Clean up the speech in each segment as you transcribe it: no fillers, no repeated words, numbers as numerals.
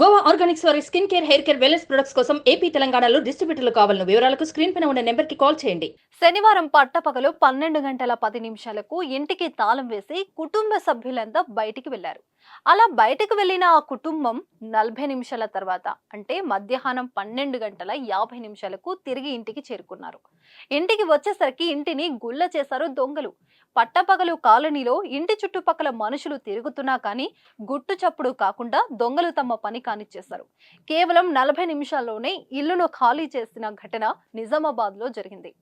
Goa Organics వారి skin care, hair care, wellness products కోసం AP, తెలంగాణలో డిస్ట్రిబ్యూటర్లు కావాలను వివరాలకు స్క్రీన్ పైన ఉన్న నెంబర్కి కాల్ చేయండి. శనివారం పట్టపగలు 12:10 ఇంటికి తాళం వేసి కుటుంబ సభ్యులంతా బయటికి వెళ్లారు. అలా బయటకు వెళ్లిన ఆ కుటుంబం 40 నిమిషాల తర్వాత అంటే మధ్యాహ్నం 12:50 తిరిగి ఇంటికి చేరుకున్నారు. ఇంటికి వచ్చేసరికి ఇంటిని గుల్ల చేశారు దొంగలు. పట్టపగలు కాలనీలో ఇంటి చుట్టుపక్కల మనుషులు తిరుగుతున్నా కానీ గుట్టు చప్పుడు కాకుండా దొంగలు తమ పని కానిచ్చేశారు. కేవలం 40 నిమిషాల్లోనే ఇల్లును ఖాళీ చేసిన ఘటన నిజామాబాద్ లో జరిగింది.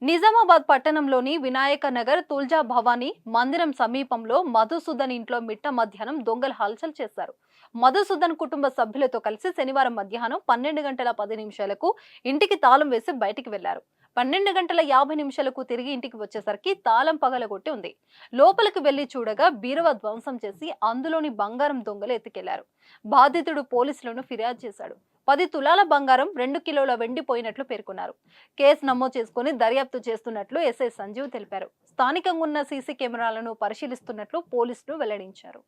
నిజామాబాద్ పట్టణంలోని వినాయక నగర్ తుల్జా భవానీ మందిరం సమీపంలో మధుసూదన్ ఇంట్లో మిట్ట మధ్యాహ్నం దొంగలు హల్చల్ చేశారు. మధుసూదన్ కుటుంబ సభ్యులతో కలిసి శనివారం మధ్యాహ్నం 12:10 ఇంటికి తాళం వేసి బయటికి వెళ్లారు. 12:50 తిరిగి ఇంటికి వచ్చేసరికి తాళం పగలగొట్టి ఉంది. లోపలికి వెళ్లి చూడగా బీరువా ధ్వంసం చేసి అందులోని బంగారం దొంగలు ఎత్తుకెళ్లారు. బాధితుడు పోలీసులను ఫిర్యాదు చేశాడు. 10 తులాల బంగారం, 2 కిలోల వెండి పోయినట్లు పేర్కొన్నారు. కేసు నమోదు చేసుకుని దర్యాప్తు చేస్తున్నట్లు ఎస్ఐ సంజీవ్ తెలిపారు. స్థానికంగా ఉన్న సీసీ కెమెరాలను పరిశీలిస్తున్నట్లు పోలీసులు వెల్లడించారు.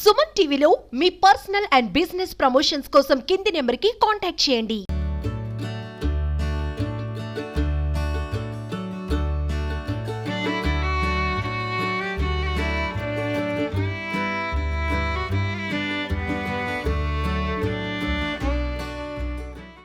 సుమన్ టీవీలో మీ పర్సనల్ అండ్ బిజినెస్ ప్రమోషన్స్ కోసం కింది నెంబర్కి కాంటాక్ట్ చేయండి.